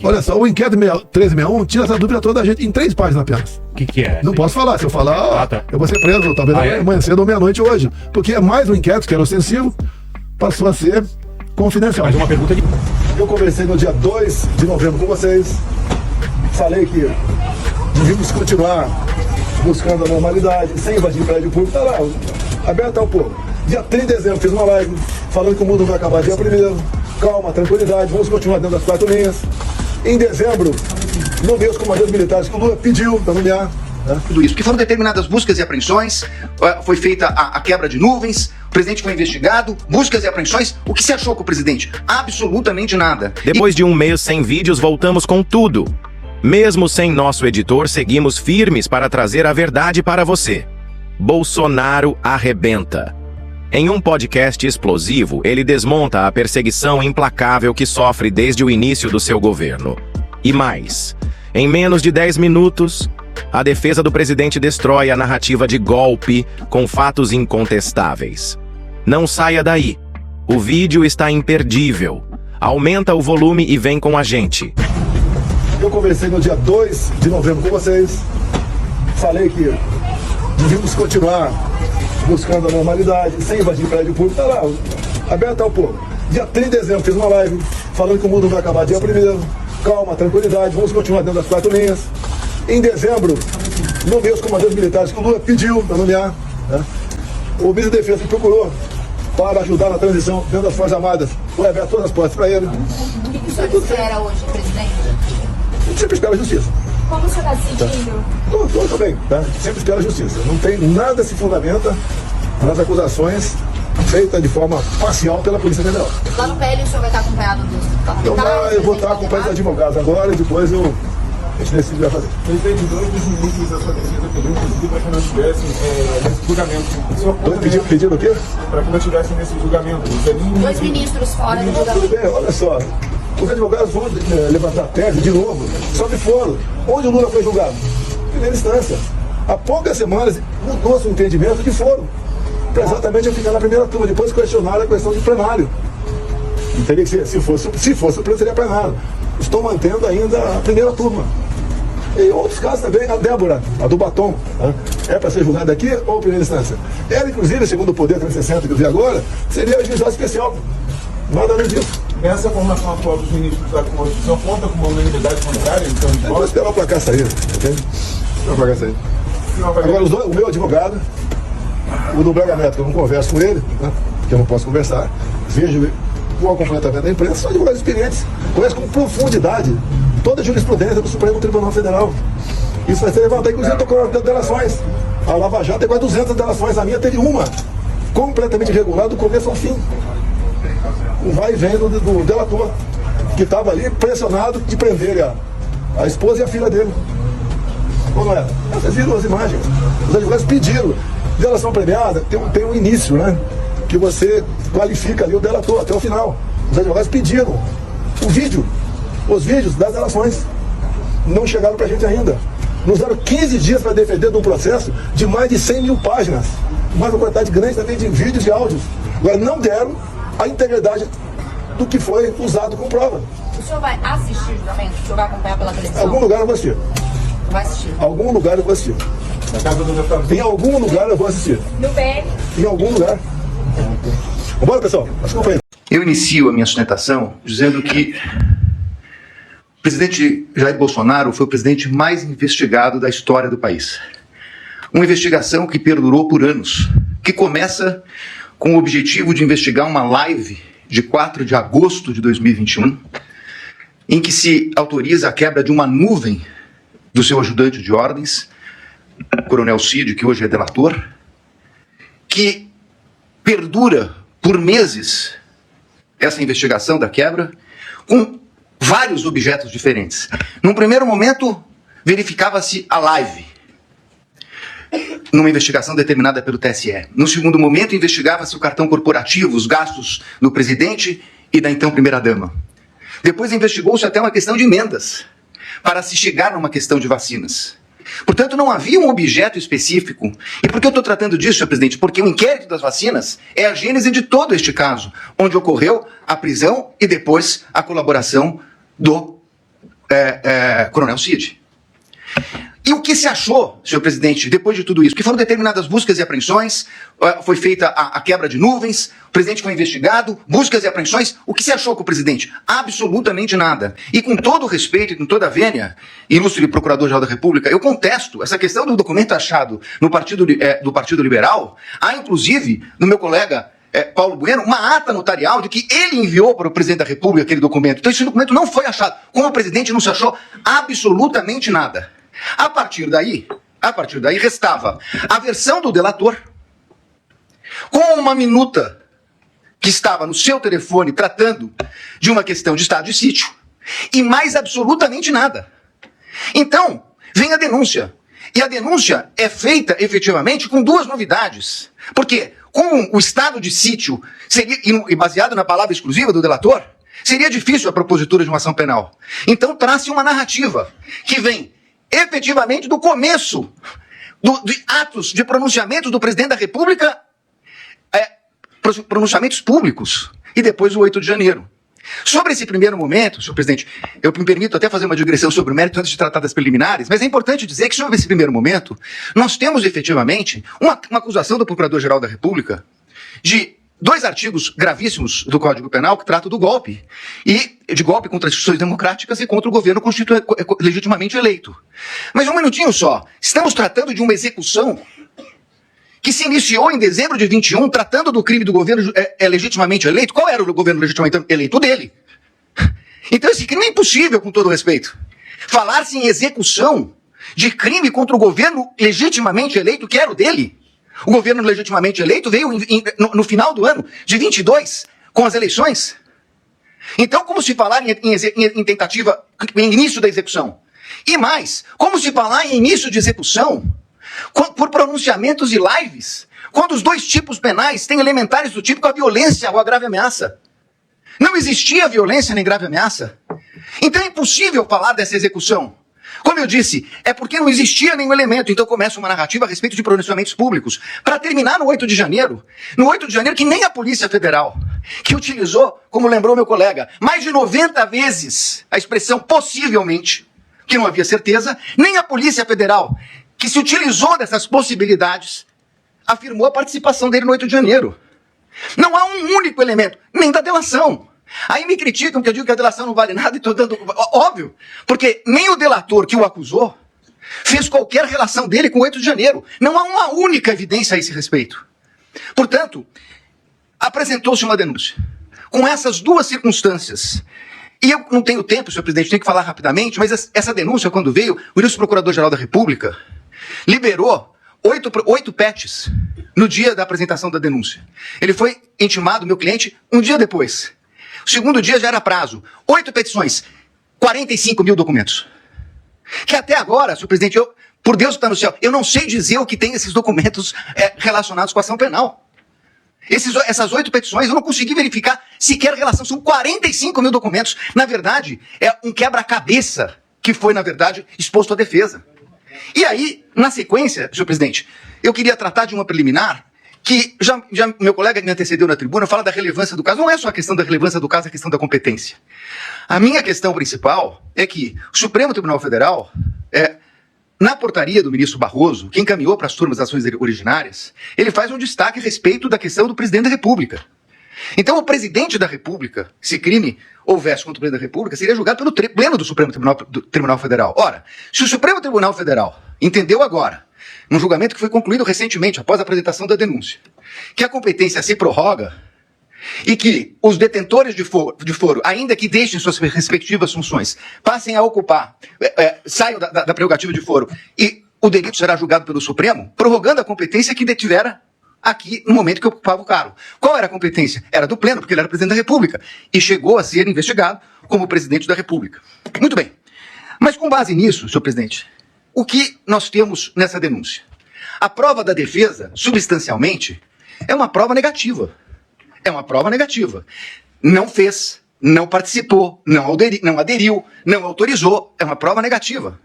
Olha só, o inquérito 1361 tira essa dúvida toda da gente em 3 páginas apenas. O que é? Não posso falar. Se eu falar, tá. eu vou ser preso, talvez amanhã cedo ou meia-noite hoje. Porque é mais um inquérito que era ostensivo, passou a ser confidencial. Mais uma pergunta de... Eu conversei no dia 2 de novembro com vocês, falei que devíamos continuar buscando a normalidade, sem invadir prédio público, tá lá, aberto ao povo. Dia 30 de dezembro fiz uma live falando que o mundo vai acabar dia 1º, calma, tranquilidade, vamos continuar dentro das 4 linhas. Em dezembro, nomeei os comandantes militares que o Lula pediu para nomear. Tudo isso, porque foram determinadas buscas e apreensões, foi feita a quebra de nuvens, o presidente foi investigado, buscas e apreensões. O que se achou com o presidente? Absolutamente nada. Depois de um mês sem vídeos, voltamos com tudo. Mesmo sem nosso editor, seguimos firmes para trazer a verdade para você. Bolsonaro arrebenta. Em um podcast explosivo, ele desmonta a perseguição implacável que sofre desde o início do seu governo. E mais, em menos de 10 minutos, a defesa do presidente destrói a narrativa de golpe com fatos incontestáveis. Não saia daí. O vídeo está imperdível. Aumenta o volume e vem com a gente. Eu conversei no dia 2 de novembro com vocês, falei que devíamos continuar buscando a normalidade, sem invadir prédio público, tá lá, aberto ao povo. Dia 30 de dezembro fiz uma live falando que o mundo vai acabar dia 1º, calma, tranquilidade, vamos continuar dentro das 4 linhas. Em dezembro, nomeei os comandantes militares que o Lula pediu para nomear. O ministro da Defesa me procurou para ajudar na transição dentro das Forças Armadas. Vou aberto todas as portas para ele. O que o senhor espera hoje, presidente? A gente sempre espera a justiça. Como o senhor está se sentindo? Tô bem, tá? Sempre espera a justiça. Não tem nada se fundamenta nas acusações feitas de forma parcial pela Polícia Federal. Lá no PL o senhor vai estar acompanhado dos parlamentares? Eu vou estar acompanhado dos advogados agora e depois a gente decide o que vai fazer. Presidente, dois dos ministros da sua defesa pediu, inclusive, para que não estivessem nesse julgamento. O senhor Pedindo o quê? para que não estivessem nesse julgamento. 2 ministros fora do Tudo julgamento. bem, olha só. Os advogados vão levantar tese de novo, só que foram. Onde o Lula foi julgado? Primeira instância. Há poucas semanas mudou seu entendimento de foro. Para exatamente ficar na primeira turma. Depois questionaram a questão de plenário. Teria que ser, se fosse o pleno, seria plenário. Estou mantendo ainda a primeira turma. E outros casos também, a Débora, a do batom, é para ser julgada aqui ou primeira instância? Ela, inclusive, segundo o Poder 360 que eu vi agora, seria juizado especial. Nada além disso. Essa formação atual dos ministros da Constituição conta com uma unanimidade contrária, então, de Vou voto? esperar o placar sair, entende? Esperar o placar sair. Agora, o meu advogado, o do Braga Neto, eu não converso com ele, porque eu não posso conversar, vejo o acompanhamento da imprensa, são advogados experientes, conhecem com profundidade toda a jurisprudência do Supremo Tribunal Federal. Isso vai ser levantado, inclusive estou com delações. A Lava Jato tem quase 200 delações, a minha teve uma, completamente irregular do começo ao fim. O vai e vem do delator, que estava ali pressionado de prender a esposa e a filha dele. Ou não é? Vocês viram as imagens. Os advogados pediram. Delação premiada tem um início, né? Que você qualifica ali o delator até o final. Os advogados pediram os vídeos das delações. Não chegaram pra gente ainda. Nos deram 15 dias para defender de um processo de mais de 100 mil páginas. Mais uma quantidade grande também de vídeos e áudios. Agora, não deram a integridade do que foi usado como prova. O senhor vai assistir o julgamento? O senhor vai acompanhar pela Em televisão? algum lugar eu vou assistir. Vai assistir. Algum lugar eu vou assistir. Na casa do deputado. Em algum lugar eu vou assistir. No PL? Em algum lugar. Vambora, pessoal. Acompanha. Eu inicio a minha sustentação dizendo que o presidente Jair Bolsonaro foi o presidente mais investigado da história do país. Uma investigação que perdurou por anos, que começa com o objetivo de investigar uma live de 4 de agosto de 2021, em que se autoriza a quebra de uma nuvem do seu ajudante de ordens, Coronel Cid, que hoje é delator, que perdura por meses essa investigação da quebra, com vários objetos diferentes. Num primeiro momento, verificava-se a live, numa investigação determinada pelo TSE. No segundo momento, investigava-se o cartão corporativo, os gastos do presidente e da então primeira-dama. Depois investigou-se até uma questão de emendas, para se chegar numa questão de vacinas. Portanto, não havia um objeto específico. E por que eu estou tratando disso, senhor presidente? Porque o inquérito das vacinas é a gênese de todo este caso, onde ocorreu a prisão e depois a colaboração do Coronel Cid. E o que se achou, senhor presidente, depois de tudo isso? Que foram determinadas buscas e apreensões, foi feita a quebra de nuvens, o presidente foi investigado, buscas e apreensões. O que se achou com o presidente? Absolutamente nada. E com todo o respeito e com toda a vênia, ilustre Procurador-Geral da República, eu contesto essa questão do documento achado no do Partido Liberal. Há, inclusive, no meu colega Paulo Bueno, uma ata notarial de que ele enviou para o presidente da República aquele documento. Então esse documento não foi achado. Como o presidente não se achou absolutamente nada. A partir daí, restava a versão do delator com uma minuta que estava no seu telefone tratando de uma questão de estado de sítio e mais absolutamente nada. Então, vem a denúncia. E a denúncia é feita efetivamente com duas novidades. Por quê? Com o estado de sítio seria, e baseado na palavra exclusiva do delator, seria difícil a propositura de uma ação penal. Então traz-se uma narrativa que vem efetivamente do começo de atos de pronunciamentos do presidente da República, pronunciamentos públicos, e depois o 8 de janeiro. Sobre esse primeiro momento, senhor presidente, eu me permito até fazer uma digressão sobre o mérito antes de tratar das preliminares, mas é importante dizer que sobre esse primeiro momento, nós temos efetivamente uma acusação do Procurador-Geral da República de 2 artigos gravíssimos do Código Penal que tratam do golpe, e de golpe contra as instituições democráticas e contra o governo legitimamente eleito. Mas um minutinho só, estamos tratando de uma execução que se iniciou em dezembro de 21, tratando do crime do governo legitimamente eleito. Qual era o governo legitimamente eleito? Dele. Então esse crime é impossível, com todo respeito. Falar-se em execução de crime contra o governo legitimamente eleito, que era o dele. O governo legitimamente eleito veio no final do ano de 22, com as eleições. Então, como se falar em tentativa, em início da execução? E mais, como se falar em início de execução por pronunciamentos e lives, quando os 2 tipos penais têm elementares do tipo a violência ou a grave ameaça? Não existia violência nem grave ameaça. Então é impossível falar dessa execução. Como eu disse, é porque não existia nenhum elemento, então começa uma narrativa a respeito de pronunciamentos públicos. Para terminar no 8 de janeiro, que nem a Polícia Federal, que utilizou, como lembrou meu colega, mais de 90 vezes a expressão possivelmente, que não havia certeza, nem a Polícia Federal, que se utilizou dessas possibilidades, afirmou a participação dele no 8 de janeiro. Não há um único elemento, nem da delação. Aí me criticam que eu digo que a delação não vale nada e estou dando... Óbvio, porque nem o delator que o acusou fez qualquer relação dele com o 8 de janeiro. Não há uma única evidência a esse respeito. Portanto, apresentou-se uma denúncia. Com essas 2 circunstâncias, e eu não tenho tempo, senhor presidente, tenho que falar rapidamente, mas essa denúncia, quando veio, o ilustre Procurador-Geral da República liberou 8 PETs no dia da apresentação da denúncia. Ele foi intimado, meu cliente, um dia depois. O segundo dia já era prazo. 8 petições, 45 mil documentos. Que até agora, senhor presidente, por Deus que está no céu, eu não sei dizer o que tem esses documentos relacionados com a ação penal. Essas 8 petições eu não consegui verificar sequer relação. São 45 mil documentos. Na verdade, é um quebra-cabeça que foi, na verdade, exposto à defesa. E aí, na sequência, senhor presidente, eu queria tratar de uma preliminar que já meu colega que me antecedeu na tribuna fala da relevância do caso. Não é só a questão da relevância do caso, é a questão da competência. A minha questão principal é que o Supremo Tribunal Federal, na portaria do ministro Barroso, que encaminhou para as turmas das ações originárias, ele faz um destaque a respeito da questão do presidente da República. Então, o presidente da República, se crime houvesse contra o presidente da República, seria julgado pelo pleno do Supremo Tribunal Federal. Ora, se o Supremo Tribunal Federal entendeu agora, num julgamento que foi concluído recentemente, após a apresentação da denúncia, que a competência se prorroga e que os detentores de foro, ainda que deixem suas respectivas funções, passem a ocupar, saiam da prerrogativa de foro e o delito será julgado pelo Supremo, prorrogando a competência que detivera aqui no momento que ocupava o cargo. Qual era a competência? Era do pleno, porque ele era presidente da República e chegou a ser investigado como presidente da República. Muito bem. Mas com base nisso, senhor presidente, o que nós temos nessa denúncia? A prova da defesa, substancialmente, é uma prova negativa. É uma prova negativa. Não fez, não participou, não aderiu, não autorizou. É uma prova negativa.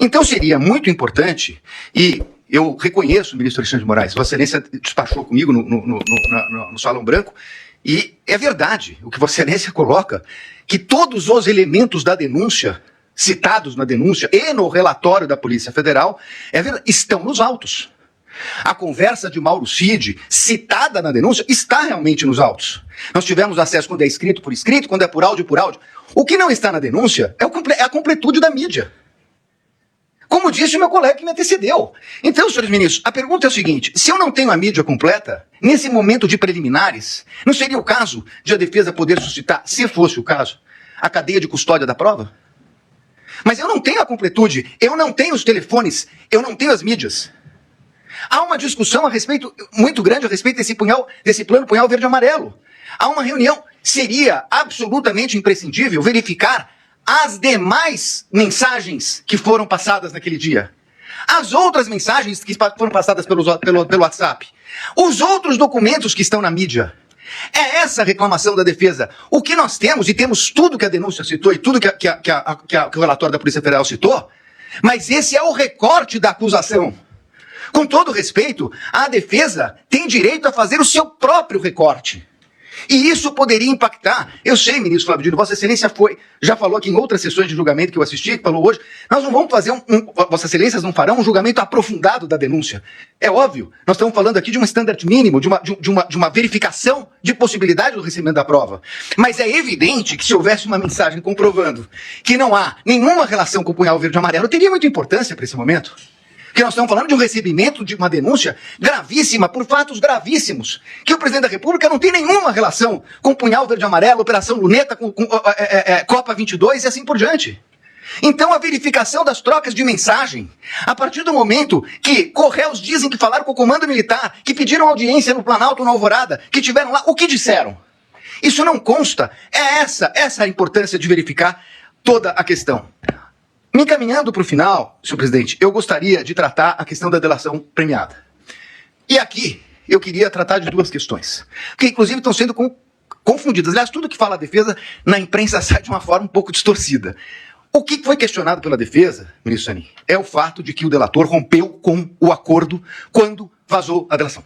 Então seria muito importante, e eu reconheço o ministro Alexandre de Moraes, Vossa Excelência despachou comigo no Salão Branco, e é verdade o que Vossa Excelência coloca, que todos os elementos da denúncia citados na denúncia e no relatório da Polícia Federal, é verdade, estão nos autos. A conversa de Mauro Cid, citada na denúncia, está realmente nos autos. Nós tivemos acesso quando é escrito por escrito, quando é por áudio, por áudio. O que não está na denúncia é a completude da mídia. Como disse o meu colega que me antecedeu. Então, senhores ministros, a pergunta é o seguinte: se eu não tenho a mídia completa, nesse momento de preliminares, não seria o caso de a defesa poder suscitar, se fosse o caso, a cadeia de custódia da prova? Mas eu não tenho a completude, eu não tenho os telefones, eu não tenho as mídias. Há uma discussão muito grande a respeito desse plano punhal verde-amarelo. Há uma reunião. Seria absolutamente imprescindível verificar as demais mensagens que foram passadas naquele dia. As outras mensagens que foram passadas pelo WhatsApp. Os outros documentos que estão na mídia. É essa a reclamação da defesa. O que nós temos, e temos tudo que a denúncia citou e tudo que o relatório da Polícia Federal citou, mas esse é o recorte da acusação. Com todo respeito, a defesa tem direito a fazer o seu próprio recorte. E isso poderia impactar. Eu sei, ministro Flávio Dino, Vossa Excelência já falou aqui em outras sessões de julgamento que eu assisti, que falou hoje, nós não vamos fazer Vossa Excelências não farão um julgamento aprofundado da denúncia. É óbvio, nós estamos falando aqui de um standard mínimo, de uma verificação de possibilidade do recebimento da prova. Mas é evidente que se houvesse uma mensagem comprovando que não há nenhuma relação com o punhal verde e amarelo, teria muita importância para esse momento. Porque nós estamos falando de um recebimento de uma denúncia gravíssima, por fatos gravíssimos, que o presidente da República não tem nenhuma relação com o punhal verde e amarelo, Operação Luneta, Copa 22 e assim por diante. Então a verificação das trocas de mensagem, a partir do momento que Correios dizem que falaram com o comando militar, que pediram audiência no Planalto, na Alvorada, que tiveram lá, o que disseram? Isso não consta. É essa a importância de verificar toda a questão. Me encaminhando para o final, senhor presidente, eu gostaria de tratar a questão da delação premiada. E aqui, eu queria tratar de duas questões, que inclusive estão sendo confundidas. Aliás, tudo que fala a defesa, na imprensa sai de uma forma um pouco distorcida. O que foi questionado pela defesa, ministro Zanin, é o fato de que o delator rompeu com o acordo quando vazou a delação.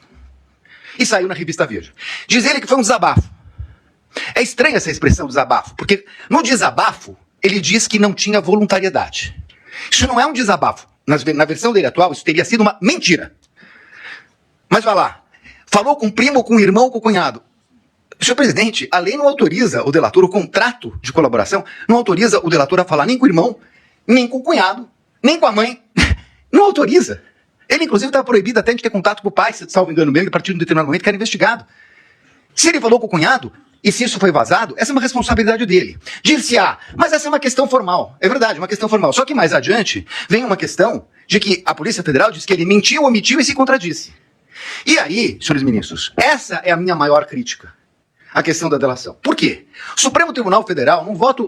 E saiu na revista Veja. Diz ele que foi um desabafo. É estranha essa expressão desabafo, porque no desabafo, ele diz que não tinha voluntariedade. Isso não é um desabafo. Na versão dele atual, isso teria sido uma mentira. Mas vai lá. Falou com o primo, com o irmão, com o cunhado. Senhor presidente, a lei não autoriza o delator, o contrato de colaboração, não autoriza o delator a falar nem com o irmão, nem com o cunhado, nem com a mãe. Não autoriza. Ele, inclusive, está proibido até de ter contato com o pai, se salvo engano mesmo, a partir de um determinado momento que era investigado. Se ele falou com o cunhado, e se isso foi vazado, essa é uma responsabilidade dele. Dir-se-á, mas essa é uma questão formal. É verdade, uma questão formal. Só que mais adiante vem uma questão de que a Polícia Federal diz que ele mentiu, omitiu e se contradisse. E aí, senhores ministros, essa é a minha maior crítica. A questão da delação. Por quê? O Supremo Tribunal Federal, num voto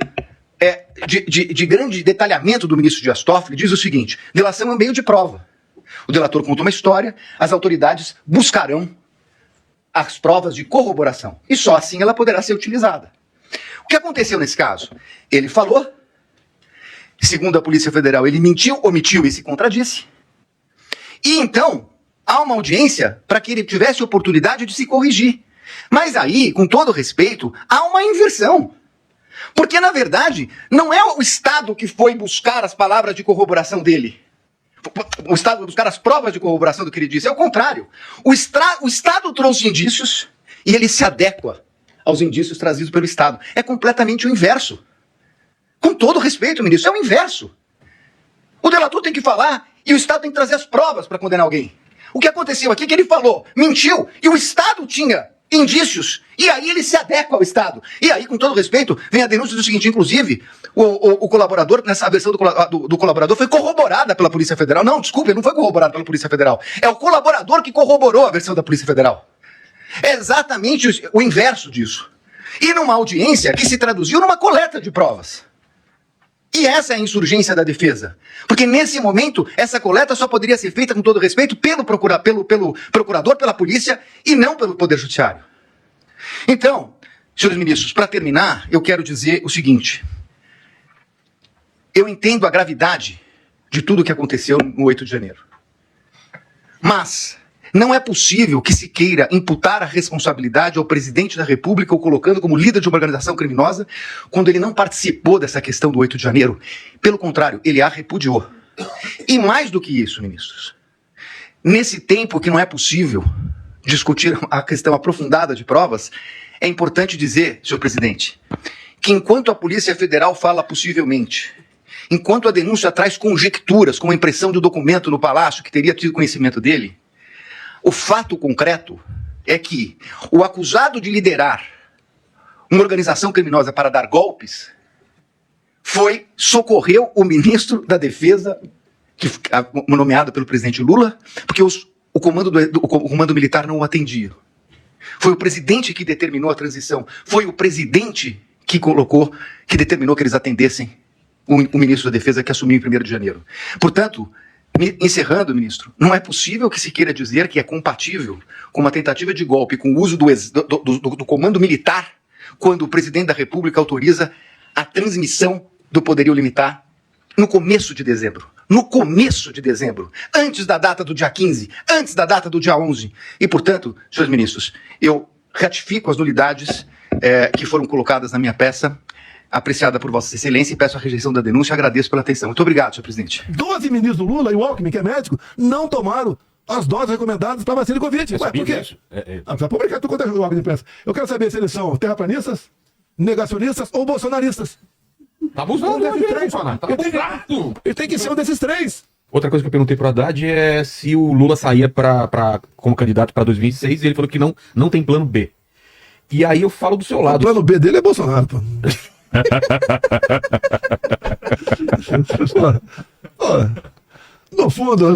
de grande detalhamento do ministro Dias Toffoli, diz o seguinte: delação é um meio de prova. O delator conta uma história, as autoridades buscarão as provas de corroboração. E só assim ela poderá ser utilizada. O que aconteceu nesse caso? Ele falou, segundo a Polícia Federal, ele mentiu, omitiu e se contradisse. E então, há uma audiência para que ele tivesse oportunidade de se corrigir. Mas aí, com todo respeito, há uma inversão. Porque, na verdade, não é o Estado que foi buscar as palavras de corroboração dele. O Estado buscar as provas de corroboração do que ele disse. É o contrário. O Estado trouxe indícios e ele se adequa aos indícios trazidos pelo Estado. É completamente o inverso. Com todo respeito, ministro, é o inverso. O delator tem que falar e o Estado tem que trazer as provas para condenar alguém. O que aconteceu aqui é que ele falou, mentiu, e o Estado tinha indícios, e aí ele se adequa ao Estado. E aí, com todo respeito, vem a denúncia do seguinte, inclusive, o colaborador, nessa versão do colaborador, foi corroborada pela Polícia Federal. Não, desculpe, ele não foi corroborado pela Polícia Federal. É o colaborador que corroborou a versão da Polícia Federal. É exatamente o inverso disso. E numa audiência que se traduziu numa coleta de provas. E essa é a insurgência da defesa. Porque nesse momento, essa coleta só poderia ser feita, com todo respeito, pelo procurador, pela polícia, e não pelo Poder Judiciário. Então, senhores ministros, para terminar, eu quero dizer o seguinte. Eu entendo a gravidade de tudo o que aconteceu no 8 de janeiro. Mas, Não é possível que se queira imputar a responsabilidade ao presidente da República, ou colocando como líder de uma organização criminosa, quando ele não participou dessa questão do 8 de janeiro. Pelo contrário, ele a repudiou. E mais do que isso, ministros, nesse tempo que não é possível discutir a questão aprofundada de provas, é importante dizer, senhor presidente, que enquanto a Polícia Federal fala possivelmente, enquanto a denúncia traz conjecturas, como a impressão de um documento no Palácio que teria tido conhecimento dele, o fato concreto é que o acusado de liderar uma organização criminosa para dar golpes socorreu o ministro da Defesa, nomeado pelo presidente Lula, porque o comando militar não o atendia. Foi o presidente que determinou a transição. Foi o presidente que determinou que eles atendessem o ministro da Defesa que assumiu em 1º de janeiro. Portanto, encerrando, ministro, não é possível que se queira dizer que é compatível com uma tentativa de golpe, com o uso do comando militar, quando o presidente da República autoriza a transmissão do poderio limitar no começo de dezembro. No começo de dezembro, antes da data do dia 15, antes da data do dia 11. E, portanto, senhores ministros, eu ratifico as nulidades que foram colocadas na minha peça, apreciada por Vossa Excelência, e peço a rejeição da denúncia e agradeço pela atenção. Muito obrigado, senhor presidente. 12 ministros do Lula e o Alckmin, que é médico, não tomaram as doses recomendadas para vacina de Covid. Ué, por quê? Precisa publicar tudo quanto é órgão de imprensa. Eu quero saber se eles são terraplanistas, negacionistas ou bolsonaristas. Tá abusando, Um desses três, ele tem que ser um desses três. Outra coisa que eu perguntei pro Haddad é se o Lula saía como candidato para 2026 e ele falou que não tem plano B. E aí eu falo do seu lado. O plano B dele é Bolsonaro, pô. No fundo,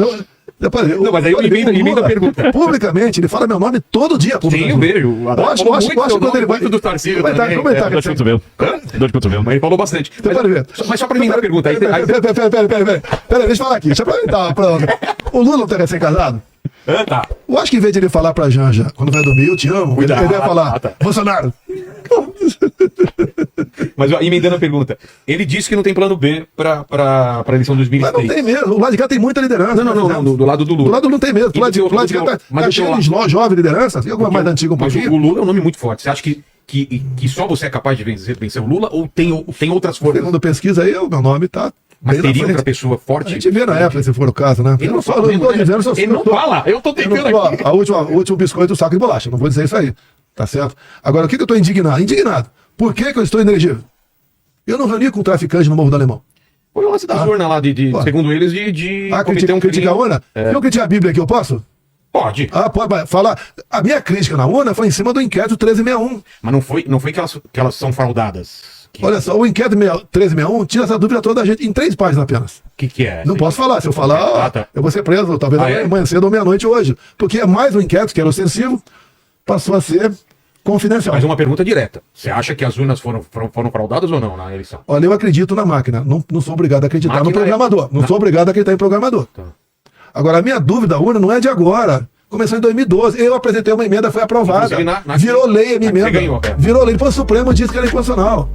não, mas aí eu emendo a pergunta. Publicamente, ele fala meu nome todo dia. Sim, eu vejo. Eu acho que quando ele vai. Do Tarcísio Dor de cotovelo. Mas ele falou bastante. Mas só pra mim dar a pergunta. Peraí, deixa eu falar aqui. Deixa eu aproveitar. O Lula não tá recém-casado? Tá. Eu acho que em vez de ele falar pra Janja, quando vai dormir, eu te amo, ele vai falar, Bolsonaro. Mas emendando a pergunta, ele disse que não tem plano B pra eleição de 2023. Mas não tem mesmo, o lado de cá tem muita liderança. Não, do lado do Lula. Do lado não tem mesmo, do lado de cá tá cheio de jovem liderança, e alguma mais antiga um pouquinho. Mas o Lula é um nome muito forte, você acha que só você é capaz de vencer o Lula, ou tem outras forças? Segundo pesquisa aí, o meu nome tá... Mas teria outra pessoa forte? A gente vê na época, se for o caso, né? Ele não fala, ele não fala, eu tô tentando aqui. O último biscoito do saco de bolacha, não vou dizer isso aí, tá certo? Agora, o que eu tô indignado? Indignado. Por que eu estou inelegível? Eu não reuni com o traficante no Morro do Alemão. Foi o lance da urna lá, segundo eles, de cometer um crime. Criticar a urna? Se eu criticar a Bíblia aqui, eu posso? Pode. Pode falar. A minha crítica na urna foi em cima do inquérito 1361. Mas não foi que elas são fraudadas. Olha só, o inquérito 1361 tira essa dúvida toda da gente em 3 páginas apenas. O que é? Não posso falar. Se eu falar, eu vou ser preso, talvez amanhã cedo ou meia-noite hoje. Porque é mais um inquérito que era ostensivo, passou a ser confidencial. Mas uma pergunta direta. Você acha que as urnas foram fraudadas ou não na eleição? Olha, eu acredito na máquina. Não sou obrigado a acreditar no programador. Não sou obrigado a acreditar em programador. Tá. Agora, a minha dúvida da urna não é de agora. Começou em 2012. Eu apresentei uma emenda, foi aprovada. Virou lei a minha emenda. Virou lei. Depois o Supremo disse que era inconstitucional.